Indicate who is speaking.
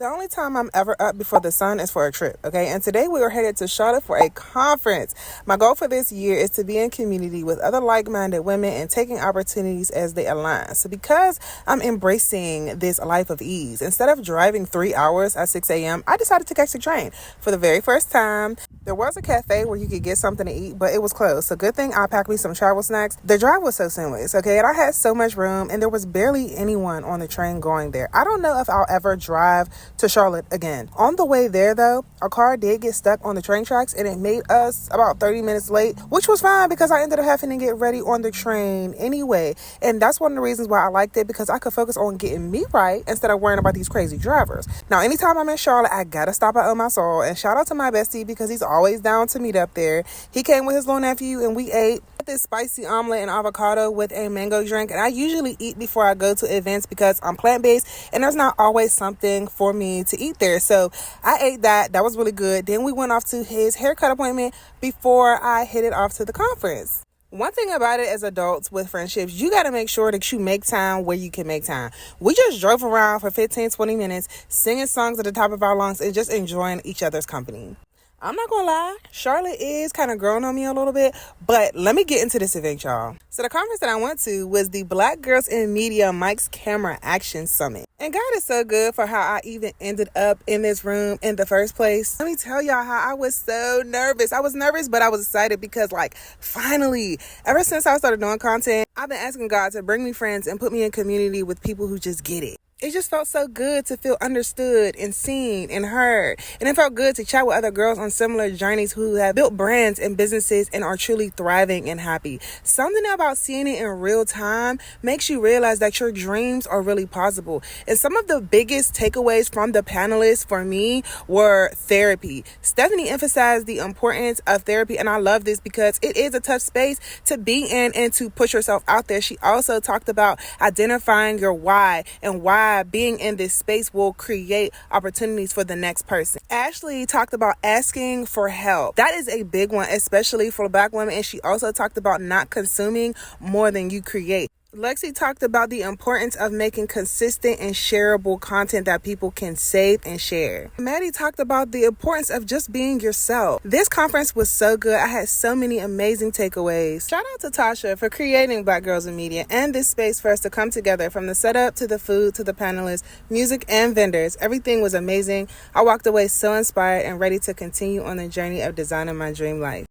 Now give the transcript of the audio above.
Speaker 1: The only time I'm ever up before the sun is for a trip, okay? And today we are headed to Charlotte for a conference. My goal for this year is to be in community with other like-minded women and taking opportunities as they align. So because I'm embracing this life of ease, instead of driving 3 hours at 6 a.m., I decided to catch the train for the very first time. There was a cafe where you could get something to eat, but it was closed. So good thing I packed me some travel snacks. The drive was so seamless, okay? And I had so much room, and there was barely anyone on the train going there. I don't know if I'll ever drive to Charlotte again. On the way there, though, our car did get stuck on the train tracks, and it made us about 30 minutes late, which was fine because I ended up having to get ready on the train anyway. And that's one of the reasons why I liked it, because I could focus on getting me right instead of worrying about these crazy drivers. Now, anytime I'm in Charlotte, I gotta stop at my Soul, and shout out to my bestie because he's always down to meet up there. He came with his little nephew, and we ate this spicy omelet and avocado with a mango drink. And I usually eat before I go to events because I'm plant-based and there's not always something for me to eat there. So I ate that. That was really good. Then we went off to his haircut appointment before I headed off to the conference. One thing about it as adults with friendships, you got to make sure that you make time where you can make time. We just drove around for 15-20 minutes, singing songs at the top of our lungs and just enjoying each other's company. I'm not gonna lie, Charlotte is kind of growing on me a little bit, but let me get into this event, y'all. So the conference that I went to was the Black Girls in Media Mike's Camera Action Summit. And God is so good for how I even ended up in this room in the first place. Let me tell y'all how I was so nervous. I was nervous, but I was excited because finally, ever since I started doing content, I've been asking God to bring me friends and put me in community with people who just get it. It just felt so good to feel understood and seen and heard. And it felt good to chat with other girls on similar journeys who have built brands and businesses and are truly thriving and happy. Something about seeing it in real time makes you realize that your dreams are really possible. And some of the biggest takeaways from the panelists for me were therapy. Stephanie emphasized the importance of therapy, and I love this because it is a tough space to be in and to push yourself out there. She also talked about identifying your why and why being in this space will create opportunities for the next person. Ashley talked about asking for help. That is a big one, especially for Black women. And she also talked about not consuming more than you create. Lexi talked about the importance of making consistent and shareable content that people can save and share. Maddie talked about the importance of just being yourself. This conference was so good. I had so many amazing takeaways. Shout out to Tasha for creating Black Girls in Media and this space for us to come together, from the setup to the food to the panelists, music and vendors. Everything was amazing. I walked away so inspired and ready to continue on the journey of designing my dream life.